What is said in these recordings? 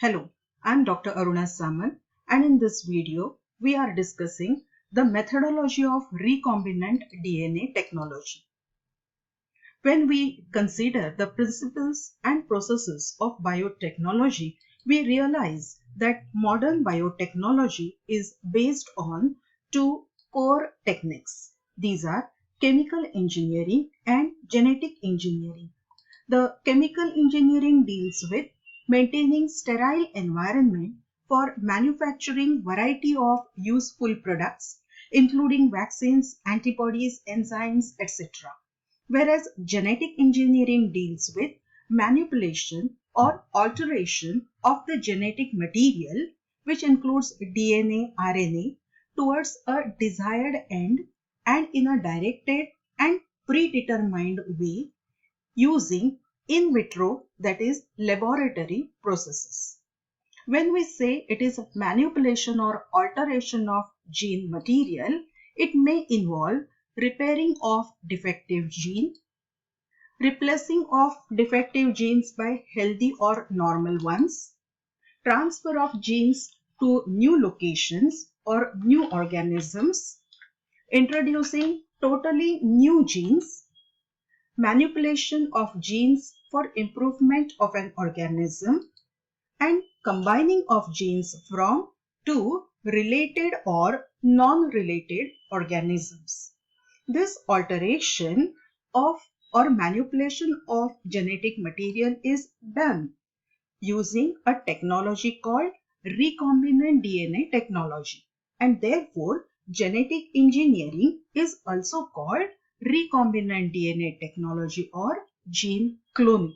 Hello, I'm Dr. Aruna Saman, and in this video, we are discussing the methodology of recombinant DNA technology. When we consider the principles and processes of biotechnology, we realize that modern biotechnology is based on two core techniques. These are chemical engineering and genetic engineering. The chemical engineering deals with maintaining sterile environment for manufacturing variety of useful products, including vaccines, antibodies, enzymes, etc. Whereas genetic engineering deals with manipulation or alteration of the genetic material, which includes DNA, RNA, towards a desired end and in a directed and predetermined way using in vitro, that is laboratory processes. When we say it is manipulation or alteration of gene material, it may involve repairing of defective gene, replacing of defective genes by healthy or normal ones, transfer of genes to new locations or new organisms, introducing totally new genes, manipulation of genes for improvement of an organism, and combining of genes from two related or non-related organisms. This alteration of or manipulation of genetic material is done using a technology called recombinant DNA technology, and therefore genetic engineering is also called recombinant DNA technology or gene cloning.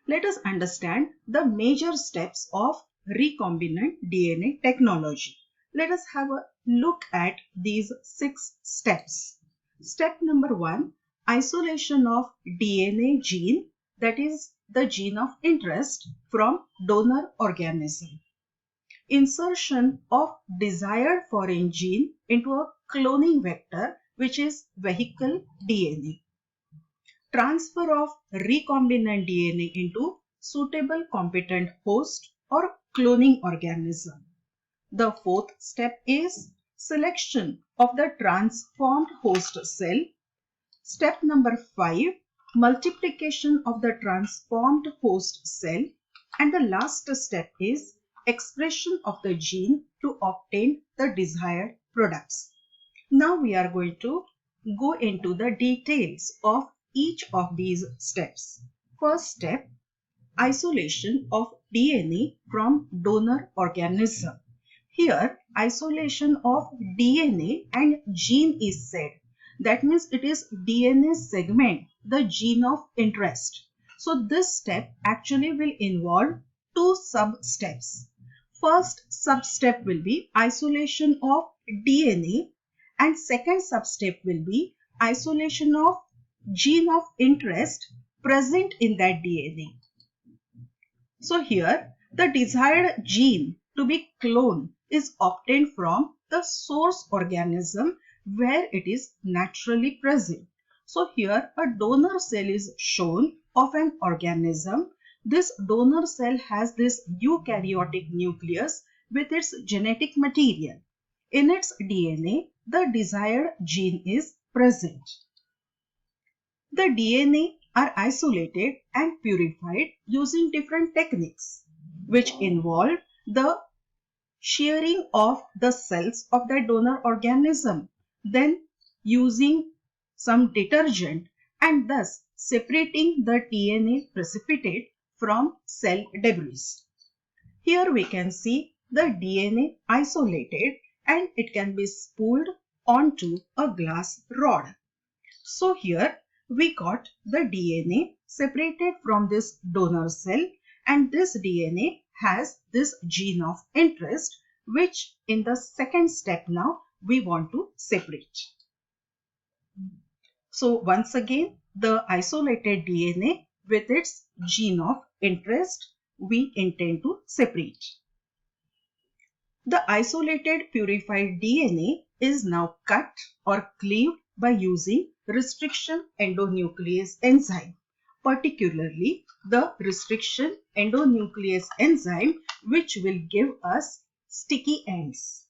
Let us understand the major steps of recombinant DNA technology. Let us have a look at these 6 steps. Step number 1, isolation of DNA gene, that is the gene of interest, from donor organism. Insertion of desired foreign gene into a cloning vector, which is vehicle DNA. Transfer of recombinant DNA into suitable competent host or cloning organism. The 4th step is selection of the transformed host cell. Step number 5, multiplication of the transformed host cell. And the last step is expression of the gene to obtain the desired products. Now we are going to go into the details of each of these steps. First step, isolation of DNA from donor organism. Here, isolation of DNA and gene is said. That means it is DNA segment, the gene of interest. So this step actually will involve 2 sub-steps. First sub-step will be isolation of DNA and second sub-step will be isolation of gene of interest present in that DNA. So here the desired gene to be cloned is obtained from the source organism where it is naturally present. So here a donor cell is shown of an organism. This donor cell has this eukaryotic nucleus with its genetic material. In its DNA, the desired gene is present. The DNA are isolated and purified using different techniques, which involve the shearing of the cells of the donor organism, then using some detergent and thus separating the DNA precipitate from cell debris. Here we can see the DNA isolated and it can be spooled onto a glass rod. So here we got the DNA separated from this donor cell, and this DNA has this gene of interest, which in the second step now we want to separate. So once again, the isolated DNA with its gene of interest we intend to separate. The isolated purified DNA is now cut or cleaved by using restriction endonuclease enzyme. particularly the restriction endonuclease enzyme, which will give us sticky ends.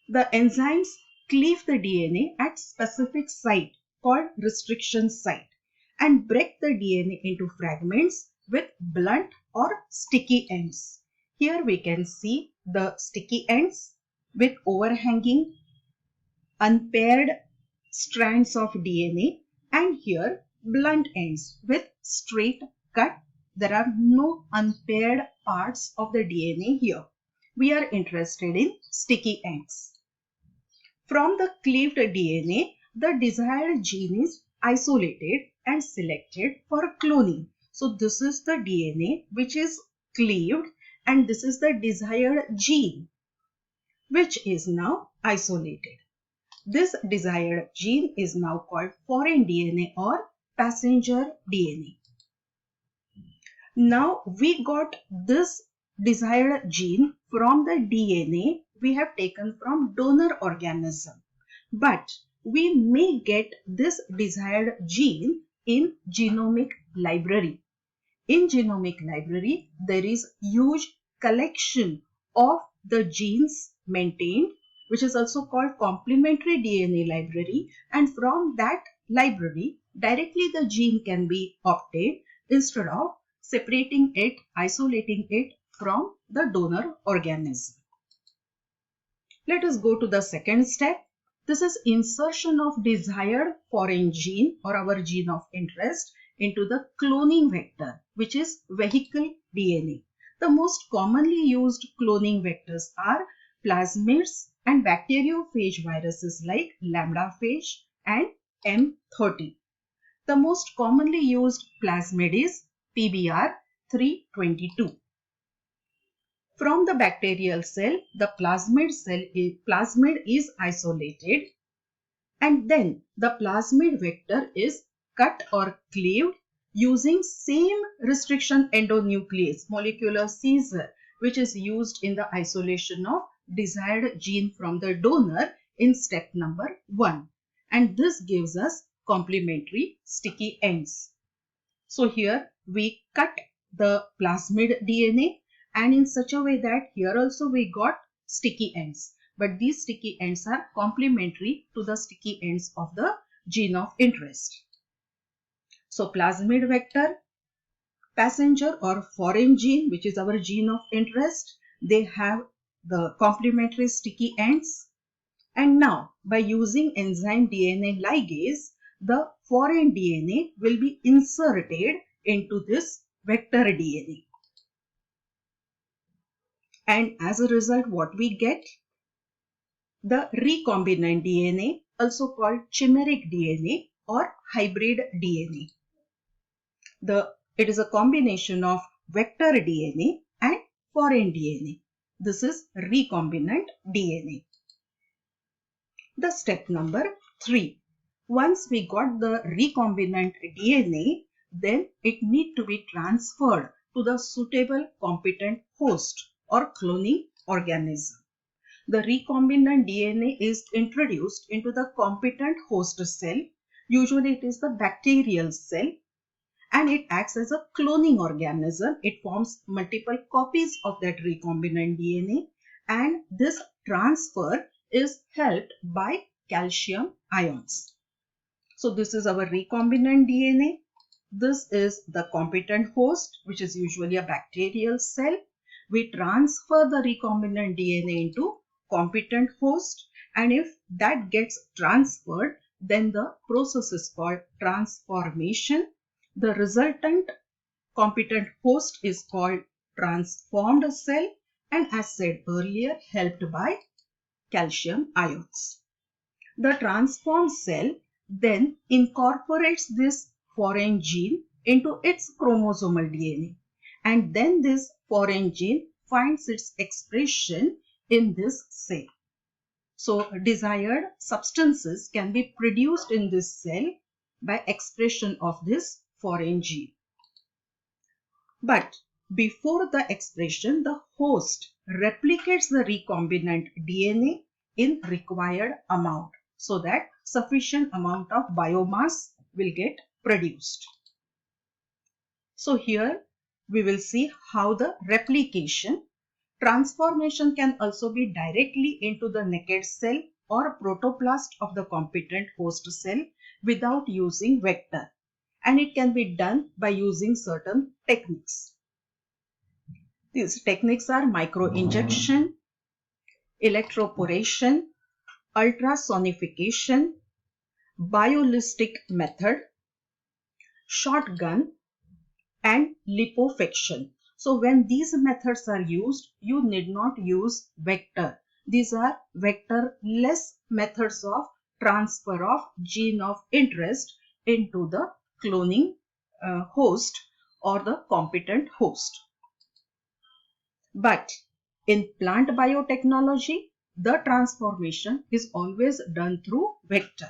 The enzymes cleave the DNA at specific site called restriction site and break the DNA into fragments with blunt or sticky ends. Here we can see the sticky ends with overhanging unpaired strands of DNA, and here blunt ends with straight cut. There are no unpaired parts of the DNA here. We are interested in sticky ends. From the cleaved DNA, the desired gene is isolated and selected for cloning. So this is the DNA which is cleaved, and this is the desired gene which is now isolated. This desired gene is now called foreign DNA or passenger DNA. Now we got this desired gene from the DNA we have taken from donor organism, but we may get this desired gene in genomic library. In genomic library, there is huge collection of the genes maintained, which is also called complementary DNA library, and from that library directly the gene can be obtained instead of separating it, isolating it from the donor organism. Let us go to the second step. This is insertion of desired foreign gene or our gene of interest into the cloning vector, which is vehicle DNA. The most commonly used cloning vectors are plasmids and bacteriophage viruses like lambdaphage and M30. The most commonly used plasmid is PBR322. From the bacterial cell, the plasmid is isolated, and then the plasmid vector is cut or cleaved using same restriction endonuclease molecular scissor which is used in the isolation of desired gene from the donor in step number 1, and this gives us complementary sticky ends. So here we cut the plasmid DNA, and in such a way that here also we got sticky ends, but these sticky ends are complementary to the sticky ends of the gene of interest. So plasmid vector, passenger or foreign gene, which is our gene of interest, they have the complementary sticky ends. And now by using enzyme DNA ligase, the foreign DNA will be inserted into this vector DNA. And as a result, what we get? The recombinant DNA, also called chimeric DNA or hybrid DNA. It is a combination of vector DNA and foreign DNA. This is recombinant DNA. The step number 3. Once we got the recombinant DNA, then it needs to be transferred to the suitable competent host or cloning organism. The recombinant DNA is introduced into the competent host cell. Usually it is the bacterial cell, and it acts as a cloning organism. It forms multiple copies of that recombinant DNA, and this transfer is helped by calcium ions. So this is our recombinant DNA. This is the competent host, which is usually a bacterial cell. We transfer the recombinant DNA into competent host, and if that gets transferred, then the process is called transformation. The resultant competent host is called transformed cell, and as said earlier, helped by calcium ions. The transformed cell then incorporates this foreign gene into its chromosomal DNA, and then this foreign gene finds its expression in this cell. So desired substances can be produced in this cell by expression of this foreign gene. But before the expression, the host replicates the recombinant DNA in required amount so that sufficient amount of biomass will get produced. So here we will see how the replication transformation can also be directly into the naked cell or protoplast of the competent host cell without using vector, and it can be done by using certain techniques. These techniques are microinjection, electroporation, ultrasonification, biolistic method, shotgun, and liposuction. So when these methods are used, you need not use vector. These are vector-less methods of transfer of gene of interest into the cloning host or the competent host. But in plant biotechnology, the transformation is always done through vector.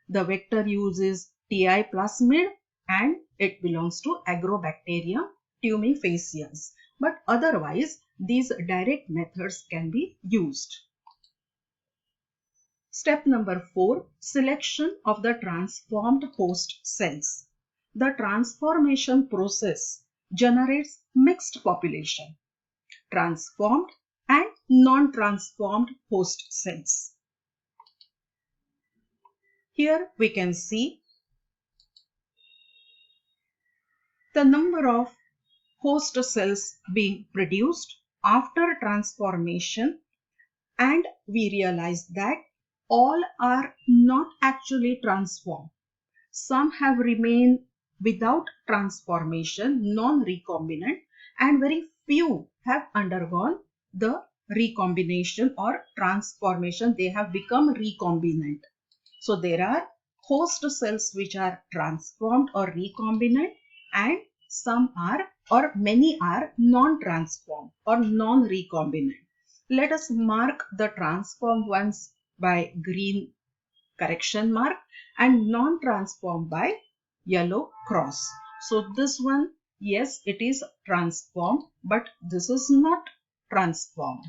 The vector uses TI plasmid and it belongs to Agrobacterium tumefaciens. But otherwise, these direct methods can be used. Step number 4, selection of the transformed host cells. The transformation process generates mixed population, transformed and non-transformed host cells. Here we can see the number of host cells being produced after transformation, and we realize that all are not actually transformed. Some have remained without transformation, non-recombinant, and very few have undergone the recombination or transformation. They have become recombinant. So there are host cells which are transformed or recombinant, and some are or many are non-transformed or non-recombinant. Let us mark the transformed ones by green correction mark and non-transformed by yellow cross. So this one, yes, it is transformed, but this is not transformed.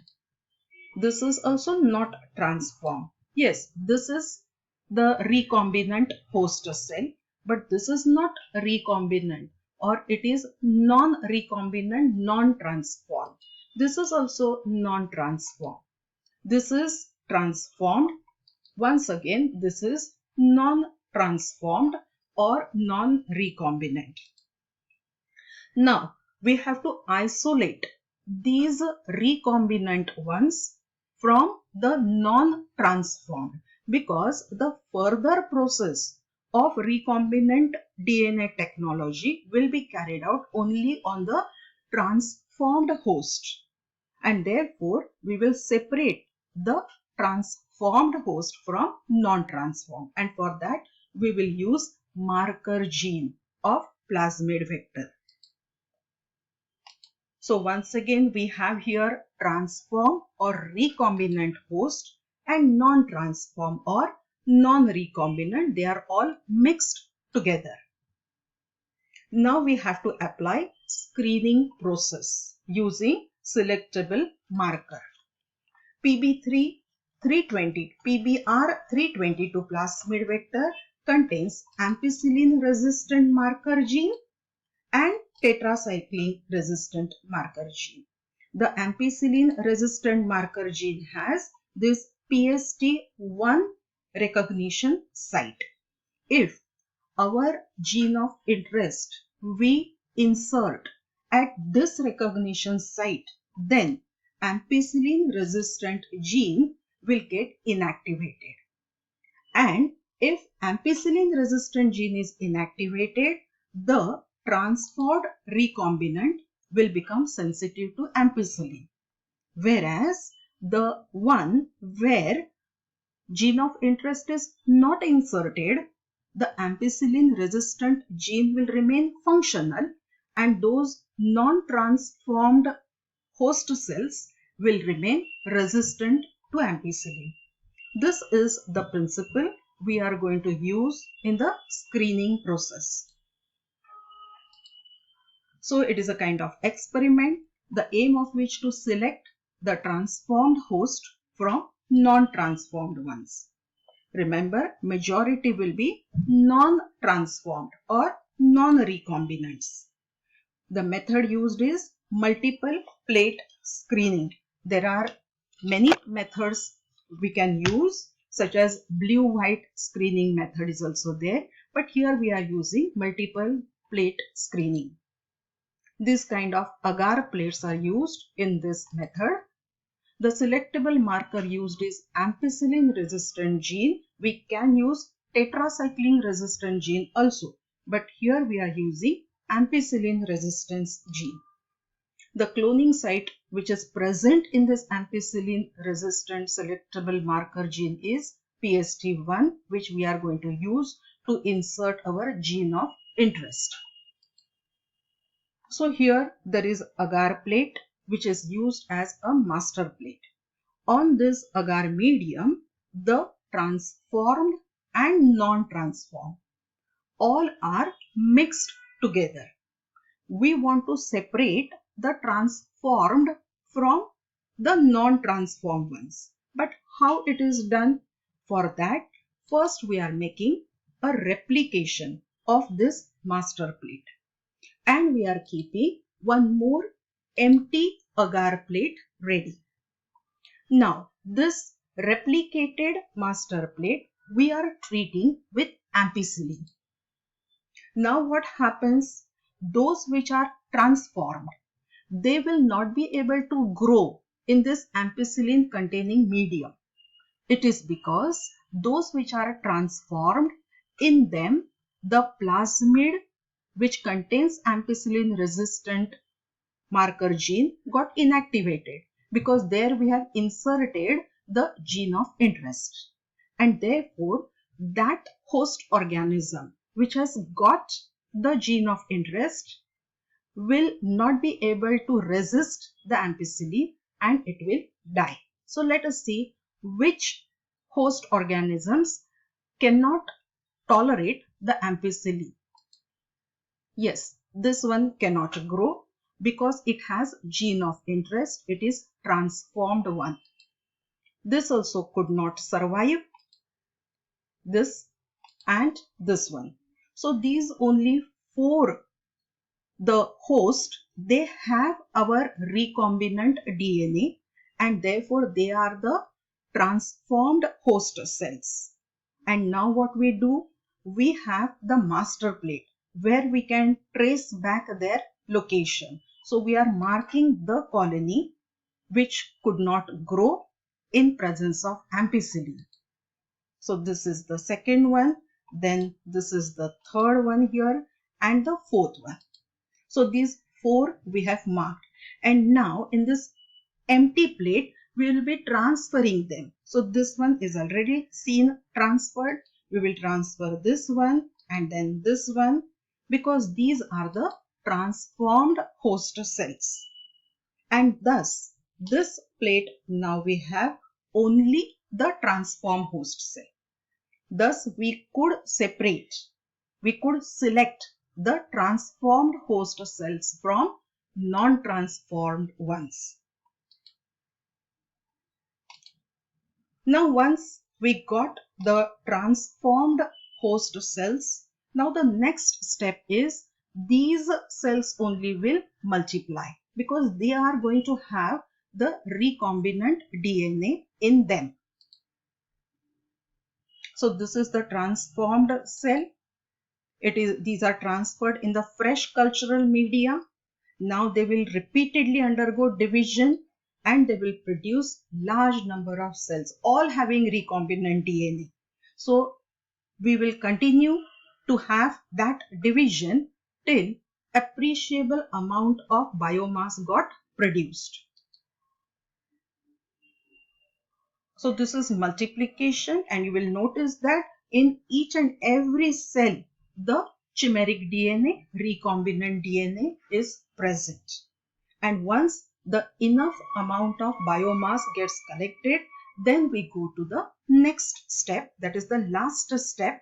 This is also not transformed. Yes, this is the recombinant host cell, but this is not recombinant, or it is non-recombinant, non-transformed. This is also non-transformed. This is transformed. Once again, this is non-transformed or non-recombinant. Now, we have to isolate these recombinant ones from the non-transformed, because the further process of recombinant DNA technology will be carried out only on the transformed host, and therefore we will separate the transformed host from non-transformed, and for that we will use marker gene of plasmid vector. So once again we have here transformed or recombinant host and non-transformed or non-recombinant. They are all mixed together. Now we have to apply screening process using selectable marker. PBR322 plasmid vector contains ampicillin resistant marker gene and tetracycline resistant marker gene. The ampicillin resistant marker gene has this PST1 recognition site. If our gene of interest we insert at this recognition site, then ampicillin resistant gene will get inactivated. And if ampicillin resistant gene is inactivated, the transferred recombinant will become sensitive to ampicillin. Whereas the one where gene of interest is not inserted, the ampicillin resistant gene will remain functional, and those non-transformed host cells will remain resistant to ampicillin. This is the principle we are going to use in the screening process. So it is a kind of experiment, the aim of which to select the transformed host from non-transformed ones. Remember, majority will be non-transformed or non-recombinants. The method used is multiple plate screening. There are many methods we can use, such as blue-white screening method is also there, but here we are using multiple plate screening. This kind of agar plates are used in this method. The selectable marker used is ampicillin resistant gene. We can use tetracycline resistant gene also, but here we are using ampicillin resistance gene. The cloning site which is present in this ampicillin resistant selectable marker gene is PST1, which we are going to use to insert our gene of interest. So here there is agar plate which is used as a master plate. On this agar medium, the transformed and non-transformed all are mixed together. We want to separate the transformed from the non-transformed ones. But how it is done? For that, first we are making a replication of this master plate. And we are keeping one more empty agar plate ready. Now, this replicated master plate we are treating with ampicillin. Now what happens? Those which are transformed, they will not be able to grow in this ampicillin containing medium. It is because those which are transformed, in them the plasmid which contains ampicillin resistant marker gene got inactivated, because there we have inserted the gene of interest, and therefore that host organism which has got the gene of interest will not be able to resist the ampicillin and it will die. So let us see which host organisms cannot tolerate the ampicillin. Yes, this one cannot grow because it has gene of interest. It is transformed one. This also could not survive. This and this one. So these only 4, the host, they have our recombinant DNA and therefore they are the transformed host cells. And now what we do? We have the master plate where we can trace back their location. So we are marking the colony which could not grow in presence of ampicillin. So this is the second one, then this is the third one here, and the fourth one. So these 4 we have marked, and now in this empty plate we will be transferring them. So this one is already seen transferred. We will transfer this one and then this one, because these are the transformed host cells. And thus this plate now we have only the transformed host cell. Thus we could separate, we could select the transformed host cells from non-transformed ones. Now once we got the transformed host cells, now the next step is these cells only will multiply because they are going to have the recombinant DNA in them. So this is the transformed cell. These are transferred in the fresh cultural media. Now they will repeatedly undergo division and they will produce large number of cells, all having recombinant DNA. So we will continue to have that division till appreciable amount of biomass got produced. So this is multiplication, and you will notice that in each and every cell, the chimeric DNA, recombinant DNA is present. And once the enough amount of biomass gets collected, then we go to the next step, that is the last step,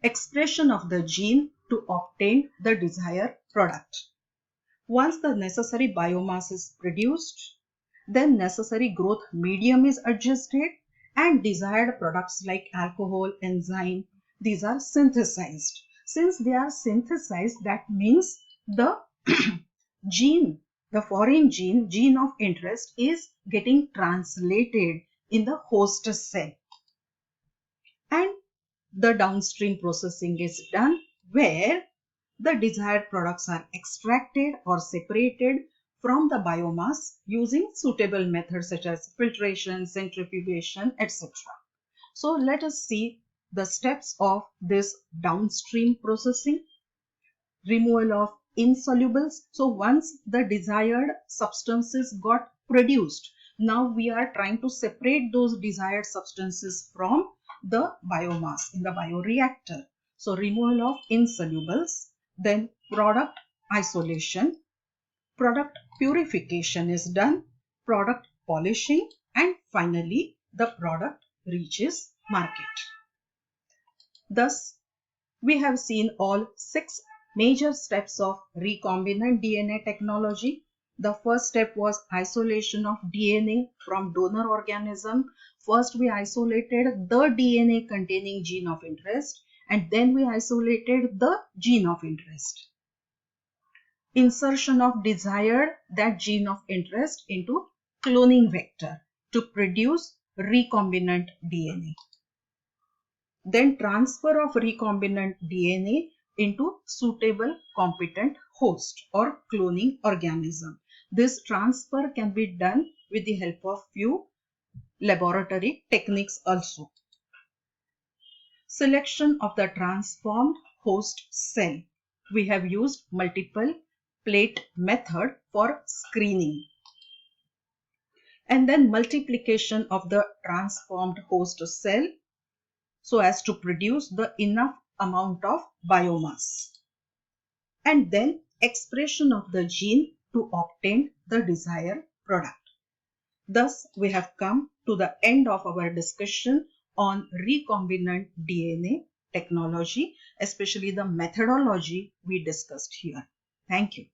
expression of the gene to obtain the desired product. Once the necessary biomass is produced, then necessary growth medium is adjusted and desired products like alcohol, enzyme, these are synthesized. Since they are synthesized, that means the gene, the foreign gene of interest is getting translated in the host cell. And the downstream processing is done where the desired products are extracted or separated from the biomass using suitable methods such as filtration, centrifugation, etc. So let us see the steps of this downstream processing. Removal of insolubles. So once the desired substances got produced, now we are trying to separate those desired substances from the biomass in the bioreactor. So removal of insolubles, then product isolation, product purification is done, product polishing, and finally the product reaches market. Thus, we have seen all 6 major steps of recombinant DNA technology. The first step was isolation of DNA from donor organism. First, we isolated the DNA containing gene of interest, and then we isolated the gene of interest. Insertion of desired that gene of interest into cloning vector to produce recombinant DNA. Then transfer of recombinant DNA into suitable competent host or cloning organism. This transfer can be done with the help of few laboratory techniques also. Selection of the transformed host cell. We have used multiple plate method for screening. And then multiplication of the transformed host cell so as to produce the enough amount of biomass. And then expression of the gene to obtain the desired product. Thus, we have come to the end of our discussion on recombinant DNA technology, especially the methodology we discussed here. Thank you.